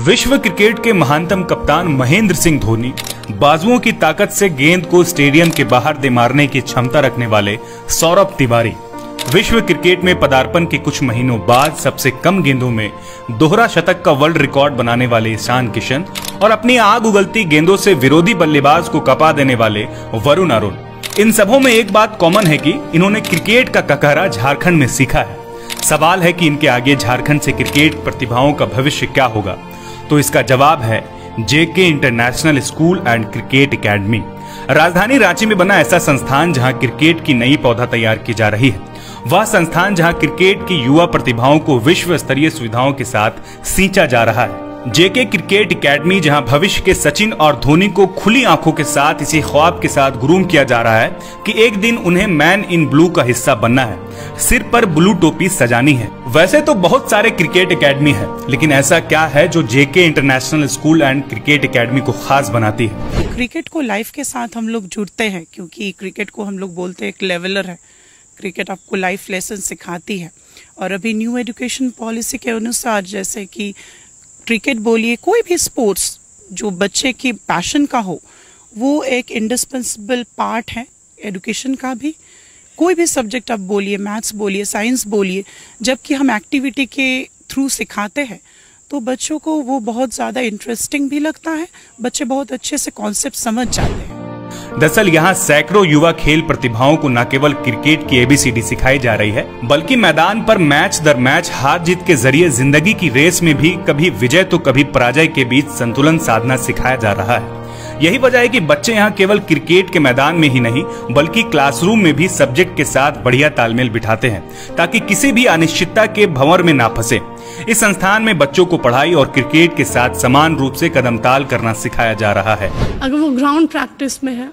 विश्व क्रिकेट के महानतम कप्तान महेंद्र सिंह धोनी, बाजुओं की ताकत से गेंद को स्टेडियम के बाहर दे मारने की क्षमता रखने वाले सौरभ तिवारी, विश्व क्रिकेट में पदार्पण के कुछ महीनों बाद सबसे कम गेंदों में दोहरा शतक का वर्ल्ड रिकॉर्ड बनाने वाले ईशान किशन और अपनी आग उगलती गेंदों से विरोधी बल्लेबाज को कपा देने वाले वरुण अरुण, इन सबों में एक बात कॉमन है कि इन्होंने क्रिकेट का ककहरा झारखंड में सीखा है। सवाल है कि इनके आगे झारखंड से क्रिकेट प्रतिभाओं का भविष्य क्या होगा, तो इसका जवाब है JK international school and cricket academy. राजधानी रांची में बना ऐसा संस्थान जहां क्रिकेट की नई पौधा तैयार की जा रही है, वह संस्थान जहां क्रिकेट की युवा प्रतिभाओं को विश्व स्तरीय सुविधाओं के साथ सींचा जा रहा है। जेके क्रिकेट एकेडमी, जहां भविष्य के सचिन और धोनी को खुली आंखों के साथ इसी ख्वाब के साथ ग्रूम किया जा रहा है कि एक दिन उन्हें मैन इन ब्लू का हिस्सा बनना है, सिर पर ब्लू टोपी सजानी है। वैसे तो बहुत सारे क्रिकेट एकेडमी है, लेकिन ऐसा क्या है जो JK international school and cricket academy को खास बनाती है? क्रिकेट को लाइफ के साथ हम लोग जुड़ते हैं, क्योंकि क्रिकेट को हम लोग बोलते हैं एक लेवलर है। क्रिकेट आपको लाइफ लेसन सिखाती है, और अभी न्यू एजुकेशन पॉलिसी के अनुसार जैसे कि क्रिकेट बोलिए, कोई भी स्पोर्ट्स जो बच्चे की पैशन का हो, वो एक इंडिस्पेंसिबल पार्ट है एजुकेशन का भी। कोई भी सब्जेक्ट आप बोलिए, मैथ्स बोलिए, साइंस बोलिए, जबकि हम एक्टिविटी के थ्रू सिखाते हैं तो बच्चों को वो बहुत ज़्यादा इंटरेस्टिंग भी लगता है, बच्चे बहुत अच्छे से कॉन्सेप्ट समझ जाते हैं। दरअसल यहाँ सैकड़ों युवा खेल प्रतिभाओं को न केवल क्रिकेट की एबीसीडी सिखाई जा रही है, बल्कि मैदान पर मैच दर मैच हार जीत के जरिए जिंदगी की रेस में भी कभी विजय तो कभी पराजय के बीच संतुलन साधना सिखाया जा रहा है। यही वजह है कि बच्चे यहाँ केवल क्रिकेट के मैदान में ही नहीं, बल्कि क्लासरूम में भी सब्जेक्ट के साथ बढ़िया तालमेल बिठाते हैं, ताकि किसी भी अनिश्चितता के भंवर में ना फंसे। इस संस्थान में बच्चों को पढ़ाई और क्रिकेट के साथ समान रूप से कदमताल करना सिखाया जा रहा है। अगर वो ग्राउंड प्रैक्टिस में है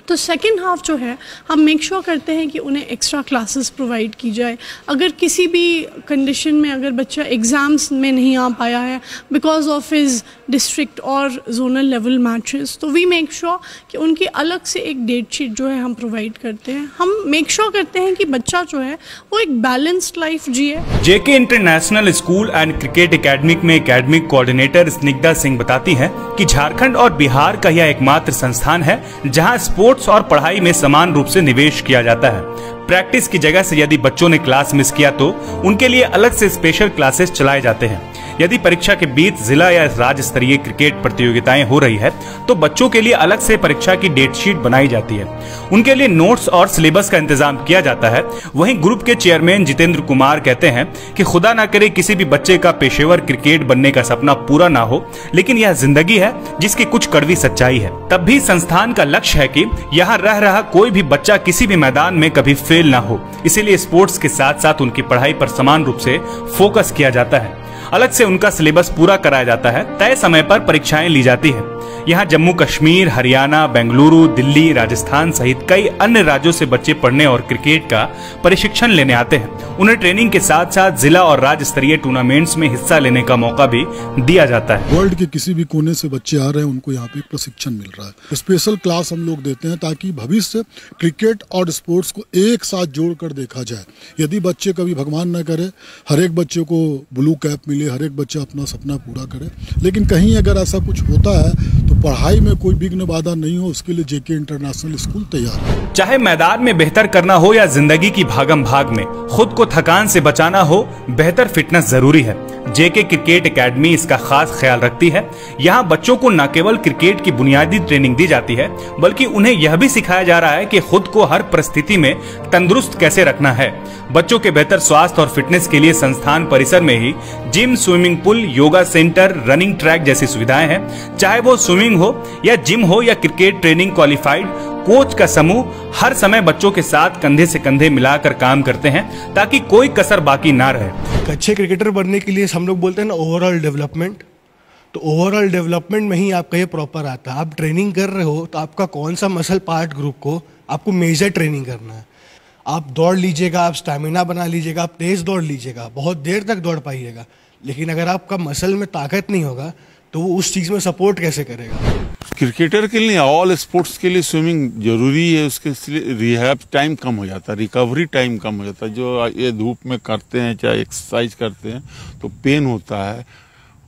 तो सेकेंड हाफ जो है हम मेक श्योर करते हैं कि उन्हें एक्स्ट्रा क्लासेस प्रोवाइड की जाए। अगर किसी भी कंडीशन में अगर बच्चा एग्ज़ाम्स में नहीं आ पाया है बिकॉज ऑफ हिज डिस्ट्रिक्ट और जोनल लेवल मैचेस, तो वी मेक श्योर कि उनकी अलग से एक डेट शीट जो है हम प्रोवाइड करते हैं। हम मेक श्योर करते हैं कि बच्चा जो है वो एक बैलेंस्ड लाइफ जिए। JK international school and cricket academy में एकेडमिक कोऑर्डिनेटर स्निग्धा सिंह बताती हैं कि झारखंड और बिहार का यह एकमात्र संस्थान है जहां स्पोर्ट्स और पढ़ाई में समान रूप से निवेश किया जाता है। प्रैक्टिस की जगह से यदि बच्चों ने क्लास मिस किया तो उनके लिए अलग से स्पेशल क्लासेस चलाए जाते हैं। यदि परीक्षा के बीच जिला या राज्य स्तरीय क्रिकेट प्रतियोगिताएं हो रही है तो बच्चों के लिए अलग से परीक्षा की डेट शीट बनाई जाती है। उनके लिए नोट्स और सिलेबस का इंतजाम किया जाता है। वहीं ग्रुप के चेयरमैन जितेंद्र कुमार कहते हैं कि खुदा ना करे किसी भी बच्चे का पेशेवर क्रिकेट बनने का सपना पूरा ना हो, लेकिन यह जिंदगी है जिसकी कुछ कड़वी सच्चाई है। तब भी संस्थान का लक्ष्य है कि यहाँ रह रहा कोई भी बच्चा किसी भी मैदान में कभी फेल ना हो, इसीलिए स्पोर्ट्स के साथ साथ उनकी पढ़ाई पर समान रूप से फोकस किया जाता है। अलग से उनका सिलेबस पूरा कराया जाता है, तय समय पर परीक्षाएं ली जाती है। यहाँ जम्मू कश्मीर, हरियाणा, बेंगलुरु, दिल्ली, राजस्थान सहित कई अन्य राज्यों से बच्चे पढ़ने और क्रिकेट का प्रशिक्षण लेने आते हैं। उन्हें ट्रेनिंग के साथ साथ जिला और राज्य स्तरीय टूर्नामेंट्स में हिस्सा लेने का मौका भी दिया जाता है। वर्ल्ड के किसी भी कोने से बच्चे आ रहे हैं, उनको यहाँ पे प्रशिक्षण मिल रहा है। स्पेशल क्लास हम लोग देते हैं ताकि भविष्य क्रिकेट और स्पोर्ट्स को एक साथ जोड़कर देखा जाए। यदि बच्चे कभी भगवान न करे हर एक बच्चे को ब्लू कैप मिले, हर एक बच्चा अपना सपना पूरा करे, लेकिन कहीं अगर ऐसा कुछ होता है तो पढ़ाई में कोई विघ्न बाधा नहीं हो, उसके लिए जेके इंटरनेशनल स्कूल तैयार है। चाहे मैदान में बेहतर करना हो या जिंदगी की भागम भाग में खुद को थकान से बचाना हो, बेहतर फिटनेस जरूरी है। जेके क्रिकेट एकेडमी इसका खास ख्याल रखती है। यहाँ बच्चों को न केवल क्रिकेट की बुनियादी ट्रेनिंग दी जाती है, बल्कि उन्हें यह भी सिखाया जा रहा है कि खुद को हर परिस्थिति में तंदुरुस्त कैसे रखना है। बच्चों के बेहतर स्वास्थ्य और फिटनेस के लिए संस्थान परिसर में ही gym, swimming pool, yoga centre, running track जैसी सुविधाएं हैं। चाहे वो स्विमिंग हो या जिम हो या क्रिकेट ट्रेनिंग, क्वालिफाइड कोच का समूह हर समय बच्चों के साथ कंधे से कंधे मिलाकर काम करते हैं ताकि कोई कसर बाकी ना रहे। अच्छे क्रिकेटर बनने के लिए हम लोग बोलते हैं ना ओवरऑल डेवलपमेंट, तो ओवरऑल डेवलपमेंट में ही आपका ये प्रॉपर आता है। आप ट्रेनिंग कर रहे हो तो आपका कौन सा मसल पार्ट ग्रुप को आपको मेजर ट्रेनिंग करना है। आप दौड़ लीजिएगा, आप स्टैमिना बना लीजिएगा, आप तेज दौड़ लीजिएगा, बहुत देर तक दौड़ पाइएगा, लेकिन अगर आपका मसल में ताकत नहीं होगा तो वो उस चीज़ में सपोर्ट कैसे करेगा। क्रिकेटर के लिए, ऑल स्पोर्ट्स के लिए स्विमिंग जरूरी है। उसके रिहैब टाइम कम हो जाता है, रिकवरी टाइम कम हो जाता है। जो ये धूप में करते हैं चाहे एक्सरसाइज करते हैं तो पेन होता है,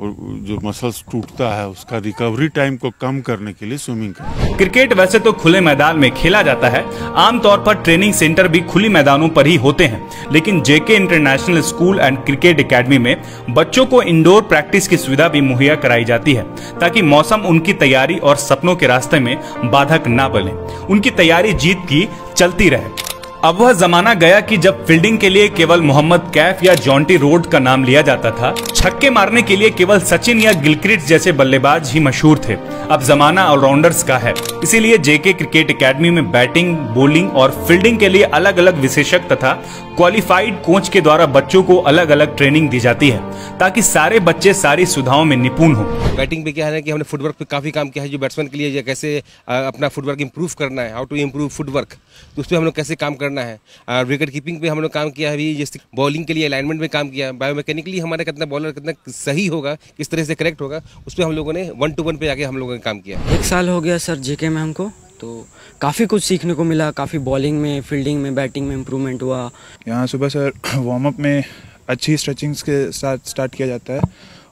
और जो मसल्स टूटता है उसका रिकवरी टाइम को कम करने के लिए स्विमिंग करें। क्रिकेट वैसे तो खुले मैदान में खेला जाता है, आमतौर पर ट्रेनिंग सेंटर भी खुली मैदानों पर ही होते हैं, लेकिन JK international school and cricket academy में बच्चों को इंडोर प्रैक्टिस की सुविधा भी मुहैया कराई जाती है, ताकि मौसम उनकी तैयारी और सपनों के रास्ते में बाधक ना बने, उनकी तैयारी जीत की चलती रहे। अब वह जमाना गया कि जब फील्डिंग के लिए केवल मोहम्मद कैफ या जॉन्टी रोड का नाम लिया जाता था, छक्के मारने के लिए केवल सचिन या गिलक्रिस्ट जैसे बल्लेबाज ही मशहूर थे। अब जमाना ऑलराउंडर्स का है, इसीलिए जेके क्रिकेट एकेडमी में बैटिंग, बॉलिंग और फील्डिंग के लिए अलग अलग विशेषज्ञ तथा क्वालिफाइड कोच के द्वारा बच्चों को अलग अलग ट्रेनिंग दी जाती है, ताकि सारे बच्चे सारी सुविधाओं में निपुण हो। बैटिंग पे क्या है कि हमने फुटवर्क पे काफी काम किया है, जो बैट्समैन के लिए कैसे अपना फुटवर्क इंप्रूव करना है, हाउ टू इंप्रूव फुटवर्क, तो उस पर हम लोग कैसे काम करना है। विकेट कीपिंग पे हम लोग काम किया है, जैसे बॉलिंग के लिए अलाइनमेंट में काम किया है, बायोमैकेनिकली हमारा कितना बॉलर कितना सही होगा, किस तरह से करेक्ट होगा, उस पर हम लोगों ने 1-to-1 पे आके हम लोगों ने काम किया। 1 साल हो गया सर जेके में हमको, तो काफ़ी कुछ सीखने को मिला, काफ़ी बॉलिंग में, फील्डिंग में, बैटिंग में इम्प्रूवमेंट हुआ। यहाँ सुबह सर वार्म अप में अच्छी स्ट्रेचिंग्स के साथ स्टार्ट किया जाता है,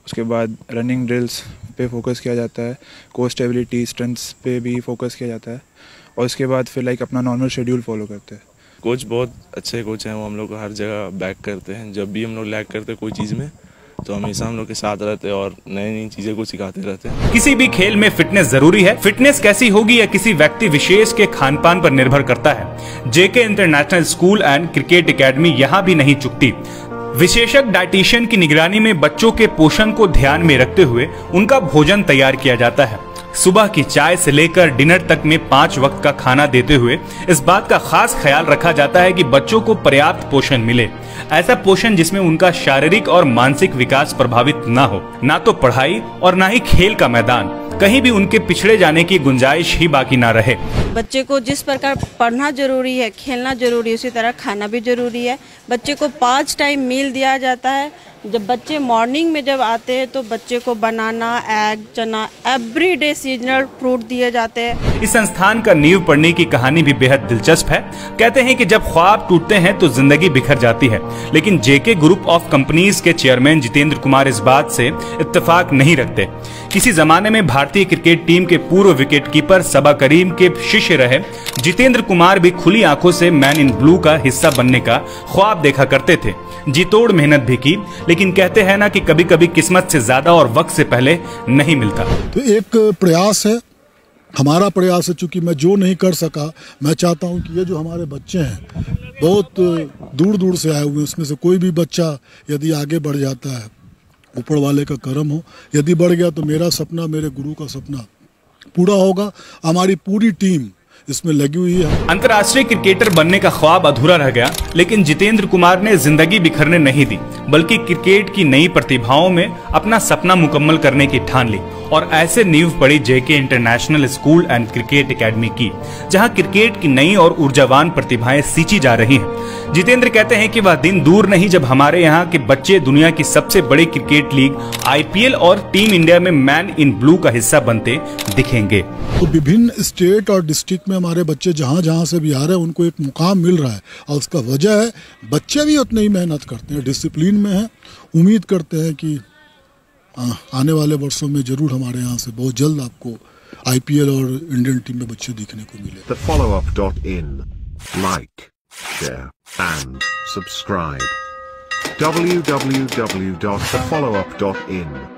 उसके बाद रनिंग ड्रिल्स पे फोकस किया जाता है, कोर स्टेबिलिटी स्ट्रेंथ्स पे भी फोकस किया जाता है, और उसके बाद फिर अपना नॉर्मल शेड्यूल फॉलो करते हैं। कोच बहुत अच्छे कोच हैं, वो हम लोग को हर जगह बैक करते हैं। जब भी हम लोग लैग करते हैं कोई चीज़ में, तो हमेशा हम लोग के साथ रहते हैं और नई नई चीजें को सिखाते रहते हैं। किसी भी खेल में फिटनेस जरूरी है। फिटनेस कैसी होगी यह किसी व्यक्ति विशेष के खान पान पर निर्भर करता है। JK international school and cricket academy यहाँ भी नहीं चुकती। विशेषज्ञ डाइटिशियन की निगरानी में बच्चों के पोषण को ध्यान में रखते हुए उनका भोजन तैयार किया जाता है। सुबह की चाय से लेकर डिनर तक में 5 वक्त का खाना देते हुए इस बात का खास ख्याल रखा जाता है कि बच्चों को पर्याप्त पोषण मिले, ऐसा पोषण जिसमें उनका शारीरिक और मानसिक विकास प्रभावित ना हो। ना तो पढ़ाई और ना ही खेल का मैदान, कहीं भी उनके पिछड़े जाने की गुंजाइश ही बाकी ना रहे। बच्चे को जिस प्रकार पढ़ना जरूरी है, खेलना जरूरी है, उसी तरह खाना भी जरूरी है। बच्चे को 5 टाइम मील दिया जाता है। जब बच्चे मॉर्निंग में जब आते हैं तो बच्चे को बनाना, एग, चना, एवरीडे सीजनल फ्रूट दिए जाते हैं। इस संस्थान का नींव पढ़ने की कहानी भी बेहद दिलचस्प है। कहते हैं कि जब ख्वाब टूटते हैं तो जिंदगी बिखर जाती है, लेकिन जेके ग्रुप ऑफ कंपनीज के चेयरमैन जितेंद्र कुमार इस बात से इत्तेफाक नहीं रखते। किसी जमाने में भारतीय क्रिकेट टीम के पूर्व विकेटकीपर सबा करीम के शिष्य रहे जितेंद्र कुमार भी खुली आंखों से मैन इन ब्लू का हिस्सा बनने का ख्वाब देखा करते थे। जी तोड़ मेहनत भी की, लेकिन कहते हैं ना कि कभी कभी किस्मत से ज्यादा और वक्त से पहले नहीं मिलता। तो एक प्रयास है, हमारा प्रयास है। चूंकि मैं जो नहीं कर सका, मैं चाहता हूं कि ये जो हमारे बच्चे हैं बहुत दूर दूर से आए हुए हैं, उसमें से कोई भी बच्चा यदि आगे बढ़ जाता है, ऊपर वाले का करम हो, यदि बढ़ गया तो मेरा सपना, मेरे गुरु का सपना पूरा होगा। हमारी पूरी टीम इसमें लगी हुई है। अंतर्राष्ट्रीय क्रिकेटर बनने का ख्वाब अधूरा रह गया, लेकिन जितेंद्र कुमार ने जिंदगी बिखरने नहीं दी, बल्कि क्रिकेट की नई प्रतिभाओं में अपना सपना मुकम्मल करने की ठान ली और ऐसे नींव पड़ी JK international school and cricket academy की, जहां क्रिकेट की नई और ऊर्जावान प्रतिभाएं सींची जा रही हैं। जितेंद्र कहते हैं कि वह दिन दूर नहीं जब हमारे यहाँ के बच्चे दुनिया की सबसे बड़ी क्रिकेट लीग IPL और टीम इंडिया में मैन इन ब्लू का हिस्सा बनते दिखेंगे। तो विभिन्न स्टेट और डिस्ट्रिक्ट में हमारे बच्चे जहाँ से भी आ रहे हैं, उनको एक मुकाम मिल रहा है, और उसका वजह है बच्चे भी उतनी ही मेहनत करते हैं, डिसिप्लिन में हैं। उम्मीद करते हैं कि आने वाले वर्षों में जरूर हमारे यहाँ से बहुत जल्द आपको IPL और इंडियन टीम में बच्चे दिखने को मिले। TheFollowUp.in, like, share and subscribe. www.thefollowup.in